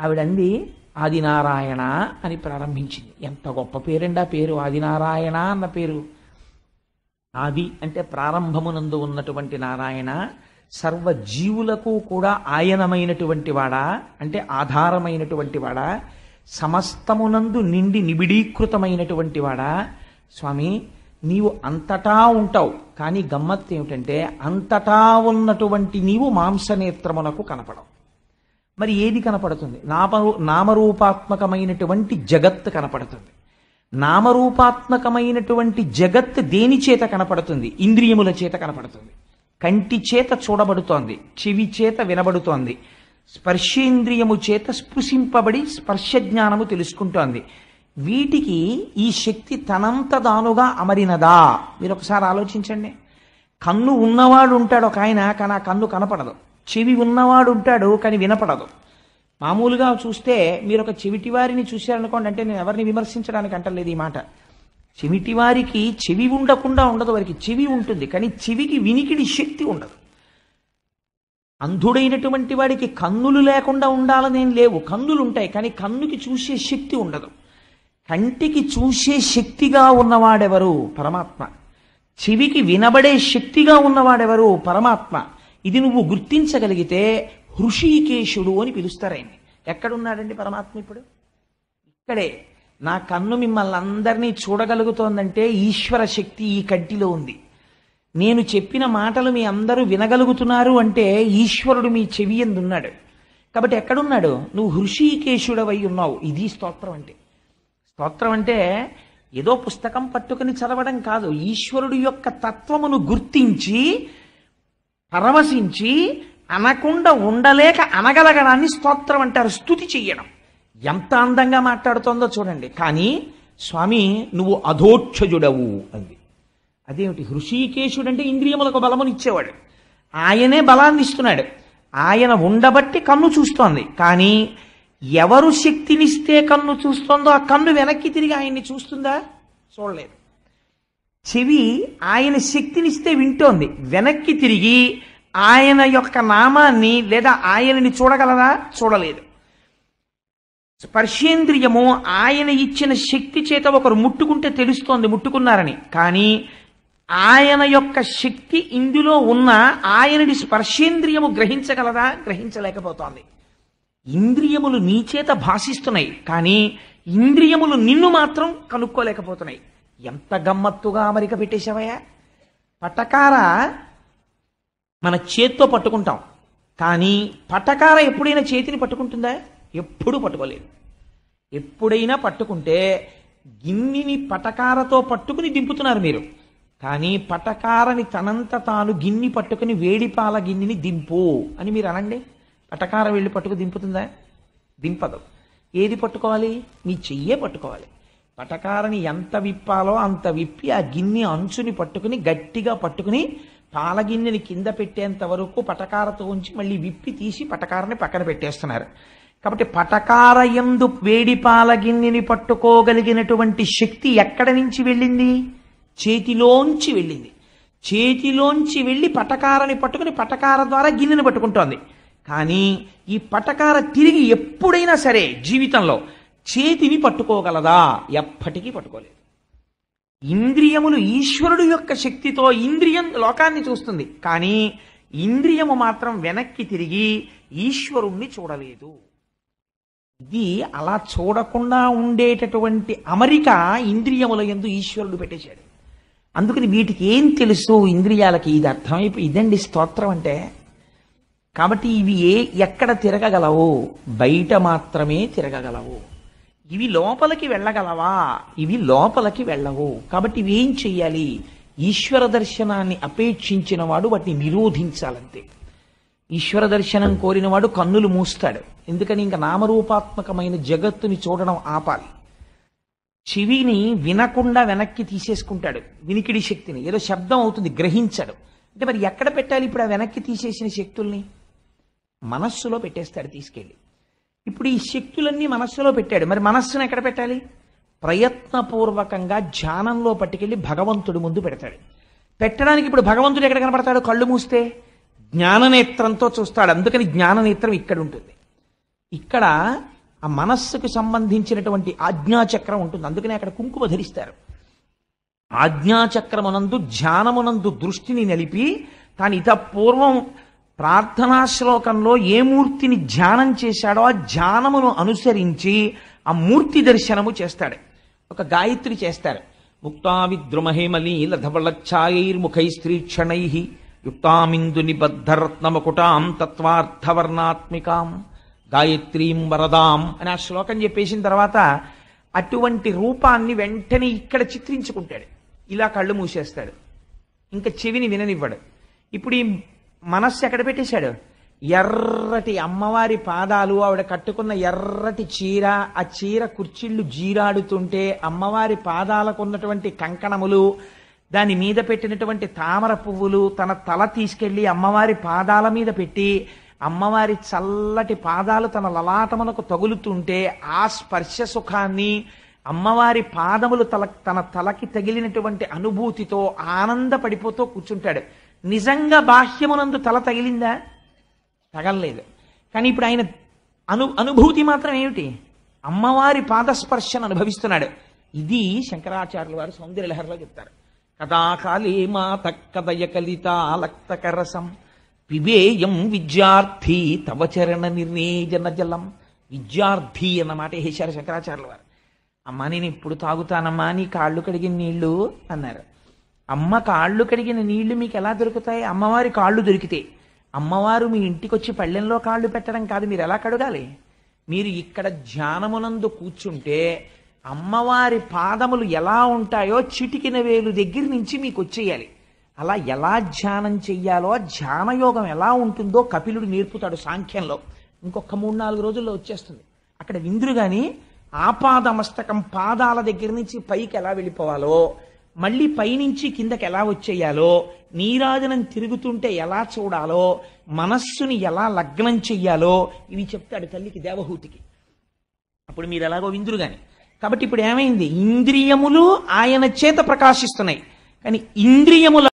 ఆవిడంది ఆదినారాయణ అని ప్రారంభించింది. ఎంత గొప్ప పేరండి ఆ పేరు, ఆదినారాయణ అన్న పేరు. ఆది అంటే ప్రారంభమునందు ఉన్నటువంటి నారాయణ, సర్వజీవులకు కూడా ఆయనమైనటువంటి వాడా, అంటే ఆధారమైనటువంటి వాడా, సమస్తమునందు నిండి నిబిడీకృతమైనటువంటి వాడా. స్వామి, నీవు అంతటా ఉంటావు, కానీ గమ్మత్తు ఏమిటంటే అంతటా ఉన్నటువంటి నీవు మాంసనేత్రమునకు కనపడవు. మరి ఏది కనపడుతుంది? నామరూపాత్మకమైనటువంటి జగత్తు కనపడుతుంది. నామరూపాత్మకమైనటువంటి జగత్ దేని చేత కనపడుతుంది? ఇంద్రియముల చేత కనపడుతుంది. కంటి చేత చూడబడుతోంది, చెవి చేత వినబడుతోంది, స్పర్శేంద్రియము చేత స్పృశింపబడి స్పర్శ జ్ఞానము తెలుసుకుంటోంది. వీటికి ఈ శక్తి తనంత దానుగా అమరినదా? మీరు ఒకసారి ఆలోచించండి. కన్ను ఉన్నవాడు ఉంటాడు ఒక ఆయన, కానీ ఆ కన్ను కనపడదు. చెవి ఉన్నవాడు ఉంటాడు, కానీ వినపడదు. మామూలుగా చూస్తే మీరు ఒక చెవిటివారిని చూశారనుకోండి, అంటే నేను ఎవరిని విమర్శించడానికి అంటలేదు ఈ మాట. చెవిటివారికి చెవి ఉండకుండా ఉండదు, వారికి చెవి ఉంటుంది, కానీ చెవికి వినికిడి శక్తి ఉండదు. అంధుడైనటువంటి వాడికి కన్నులు లేకుండా ఉండాలనేం లేవు, కన్నులు ఉంటాయి, కానీ కన్నుకి చూసే శక్తి ఉండదు. కంటికి చూసే శక్తిగా ఉన్నవాడెవరు? పరమాత్మ. చెవికి వినబడే శక్తిగా ఉన్నవాడెవరు? పరమాత్మ. ఇది నువ్వు గుర్తించగలిగితే హృషీకేశుడు అని పిలుస్తారు ఆయన్ని. ఎక్కడున్నాడండి పరమాత్మ ఇప్పుడు? ఇక్కడే. నా కన్ను మిమ్మల్ని అందరినీ చూడగలుగుతోందంటే ఈశ్వర శక్తి ఈ కంటిలో ఉంది. నేను చెప్పిన మాటలు మీ అందరూ వినగలుగుతున్నారు అంటే ఈశ్వరుడు మీ చెవి యందు ఉన్నాడు. కాబట్టి ఎక్కడున్నాడు? నువ్వు హృషీకేశుడవై ఉన్నావు. ఇది స్తోత్రం అంటే. స్తోత్రం అంటే ఏదో పుస్తకం పట్టుకుని చదవడం కాదు, ఈశ్వరుడు యొక్క తత్వమును గుర్తించి పరవశించి అనకుండా ఉండలేక అనగలగడాన్ని స్తోత్రం అంటారు. స్తుతి చెయ్యడం. ఎంత అందంగా మాట్లాడుతోందో చూడండి. కానీ స్వామి నువ్వు అధోక్షజుడవు అంది. అదేమిటి? హృషీకేశుడు అంటే ఇంద్రియములకు బలమునిచ్చేవాడు, ఆయనే బలాన్ని ఇస్తున్నాడు. ఆయన ఉండబట్టి కన్ను చూస్తోంది, కానీ ఎవరు శక్తినిస్తే కన్ను చూస్తోందో ఆ కన్ను వెనక్కి తిరిగి ఆయన్ని చూస్తుందా? చూడలేదు. చెవి ఆయన శక్తినిస్తే వింటోంది, వెనక్కి తిరిగి ఆయన యొక్క నామాన్ని లేదా ఆయనని చూడగలదా? చూడలేదు. స్పర్శేంద్రియము ఆయన ఇచ్చిన శక్తి చేత ఒకరు ముట్టుకుంటే తెలుస్తోంది ముట్టుకున్నారని, కానీ ఆయన యొక్క శక్తి ఇందులో ఉన్న ఆయనని స్పర్శేంద్రియము గ్రహించగలదా? గ్రహించలేకపోతోంది. ఇంద్రియములు నీ చేత భాషిస్తున్నాయి, కానీ ఇంద్రియములు నిన్ను మాత్రం కనుక్కోలేకపోతున్నాయి. ఎంత గమ్మత్తుగా అమరిక పెట్టేశావయ్యా. పటకార మన చేత్తో పట్టుకుంటాం, కానీ పటకార ఎప్పుడైనా చేతిని పట్టుకుంటుందా? ఎప్పుడూ పట్టుకోలేదు. ఎప్పుడైనా పట్టుకుంటే గిన్నెని పటకారతో పట్టుకుని దింపుతున్నారు మీరు, కానీ పటకారని తనంత తాను గిన్నె పట్టుకుని వేడిపాల గిన్నెని దింపు అని మీరు అనండి. పటకార వెళ్ళి పట్టుకు దింపుతుందా? దింపదు. ఏది పట్టుకోవాలి? నీ చెయ్యే పట్టుకోవాలి. పటకారని ఎంత విప్పాలో అంత విప్పి ఆ గిన్నె అంచుని పట్టుకుని గట్టిగా పట్టుకుని పాల గిన్నెని కింద పెట్టేంత వరకు పటకారతో ఉంచి మళ్ళీ విప్పి తీసి పటకారని పక్కన పెట్టేస్తున్నారు. కాబట్టి పటకార యందు వేడిపాల గిన్నెని పట్టుకోగలిగినటువంటి శక్తి ఎక్కడి నుంచి వెళ్ళింది? చేతిలోంచి వెళ్ళింది. చేతిలోంచి వెళ్ళి పటకారని పట్టుకుని పటకార ద్వారా గిన్నెని పట్టుకుంటోంది. కానీ ఈ పటకార తిరిగి ఎప్పుడైనా సరే జీవితంలో చేతిని పట్టుకోగలదా? ఎప్పటికీ పట్టుకోలేదు. ఇంద్రియములు ఈశ్వరుడు యొక్క శక్తితో ఇంద్రియం లోకాన్ని చూస్తుంది, కానీ ఇంద్రియము మాత్రం వెనక్కి తిరిగి ఈశ్వరుణ్ణి చూడలేదు. ఇది అలా చూడకుండా ఉండేటటువంటి అమరిక ఇంద్రియముల యందు ఈశ్వరుడు పెట్టేశాడు. అందుకని వీటికి ఏం తెలుసు ఇంద్రియాలకి? ఇది అర్థమైపోయి ఇదండి స్తోత్రం అంటే. కాబట్టి ఇవి ఎక్కడ తిరగగలవు? బయట మాత్రమే తిరగగలవు. ఇవి లోపలికి వెళ్ళగలవా? ఇవి లోపలికి వెళ్ళవు. కాబట్టి ఇవి ఏం చెయ్యాలి? ఈశ్వర దర్శనాన్ని అపేక్షించిన వాడు వాటిని నిరోధించాలంతే. ఈశ్వర దర్శనం కోరినవాడు కన్నులు మూస్తాడు. ఎందుకని? ఇంకా నామరూపాత్మకమైన జగత్తుని చూడడం ఆపాలి. చెవిని వినకుండా వెనక్కి తీసేసుకుంటాడు, వినికిడి శక్తిని. ఏదో శబ్దం అవుతుంది, గ్రహించడు. అంటే మరి ఎక్కడ పెట్టాలి ఇప్పుడు ఆ వెనక్కి తీసేసిన శక్తుల్ని? మనస్సులో పెట్టేస్తాడు తీసుకెళ్ళి. ఇప్పుడు ఈ శక్తులన్నీ మనస్సులో పెట్టాడు, మరి మనస్సును ఎక్కడ పెట్టాలి? ప్రయత్నపూర్వకంగా ధ్యానంలో పట్టుకెళ్ళి భగవంతుడి ముందు పెడతాడు. పెట్టడానికి ఇప్పుడు భగవంతుడు ఎక్కడ కనపడతాడు? కళ్ళు మూస్తే జ్ఞాననేత్రంతో చూస్తాడు. అందుకని జ్ఞాననేత్రం ఇక్కడ ఉంటుంది. ఇక్కడ ఆ మనస్సుకు సంబంధించినటువంటి ఆజ్ఞాచక్రం ఉంటుంది. అందుకనే అక్కడ కుంకుమ ధరిస్తారు. ఆజ్ఞాచక్రమునందు ధ్యానమునందు దృష్టిని నిలిపి తాను పూర్వం ప్రార్థనా శ్లోకంలో ఏ మూర్తిని ధ్యానం చేశాడో ఆ ధ్యానమును అనుసరించి ఆ మూర్తి దర్శనము చేస్తాడు. ఒక గాయత్రి చేస్తారు. ముక్తా విద్రుమహిమలీలధవళఛాయైర్ముఖైస్త్రీక్షణై యుక్తామిందు నిబద్ధరత్నమకుటాం తత్వార్థవర్ణాత్మికాం గాయత్రీం వరదాం అని ఆ శ్లోకం చెప్పేసిన తర్వాత అటువంటి రూపాన్ని వెంటనే ఇక్కడ చిత్రించుకుంటాడు. ఇలా కళ్ళు మూసేస్తాడు, ఇంకా చెవిని విననివ్వడు. ఇప్పుడు ఈ మనస్సు ఎక్కడ పెట్టేశాడు? ఎర్రటి అమ్మవారి పాదాలు, ఆవిడ కట్టుకున్న ఎర్రటి చీర, ఆ చీర కుర్చీళ్లు జీరాడుతుంటే అమ్మవారి పాదాలకు ఉన్నటువంటి కంకణములు, దాని మీద పెట్టినటువంటి తామర పువ్వులు తన తల తీసుకెళ్లి అమ్మవారి పాదాల మీద పెట్టి అమ్మవారి చల్లటి పాదాలు తన లలాటమునకు తగులుతుంటే ఆ స్పర్శ సుఖాన్ని, అమ్మవారి పాదములు తన తలకి తగిలినటువంటి అనుభూతితో ఆనందపడిపోతూ కూర్చుంటాడు. నిజంగా బాహ్యమునందు తల తగిలిందా? తగలలేదు. కానీ ఇప్పుడు ఆయన అనుభూతి మాత్రం ఏమిటి? అమ్మవారి పాదస్పర్శను అనుభవిస్తున్నాడు. ఇది శంకరాచార్యుల వారు సౌందర్యలహరిలో చెప్తారు. కథాకాళీ మాత కదయ కలితాలక్తకరసం పిబేయం విద్యార్థి తవ చరణ నిర్ణేజన జలం. విద్యార్థి అన్నమాట వేశారు శంకరాచార్యుల వారు. అమ్మ నేను ఇప్పుడు తాగుతానమ్మా నీ కాళ్ళు కడిగిన నీళ్లు అన్నారు. అమ్మ కాళ్ళు కడిగిన నీళ్లు మీకు ఎలా దొరుకుతాయి? అమ్మవారి కాళ్ళు దొరికితే. అమ్మవారు మీ ఇంటికి వచ్చి పళ్ళెంలో కాళ్ళు పెట్టడం కాదు, మీరు ఎలా కడగాలి? మీరు ఇక్కడ ధ్యానమునందు కూర్చుంటే అమ్మవారి పాదములు ఎలా ఉంటాయో చిటికిన వేలు దగ్గర నుంచి మీకు వచ్చేయాలి. అలా ఎలా ధ్యానం చెయ్యాలో, ధ్యానయోగం ఎలా ఉంటుందో కపిలుడు నేర్పుతాడు సాంఖ్యంలో. ఇంకొక 3-4 రోజుల్లో వచ్చేస్తుంది. అక్కడ విందురు గాని ఆపాదమస్తకం పాదాల దగ్గర నుంచి పైకి ఎలా వెళ్ళిపోవాలో, మళ్ళీ పైనుంచి కిందకి ఎలా వచ్చేయాలో, నీరాజనం తిరుగుతుంటే ఎలా చూడాలో, మనస్సుని ఎలా లగ్నం చెయ్యాలో ఇవి చెప్తాడు తల్లికి దేవహూతికి. అప్పుడు మీరు ఎలాగో విందురు గాని. కాబట్టి ఇప్పుడు ఏమైంది? ఇంద్రియములు ఆయన చేత ప్రకాశిస్తున్నాయి, కానీ ఇంద్రియముల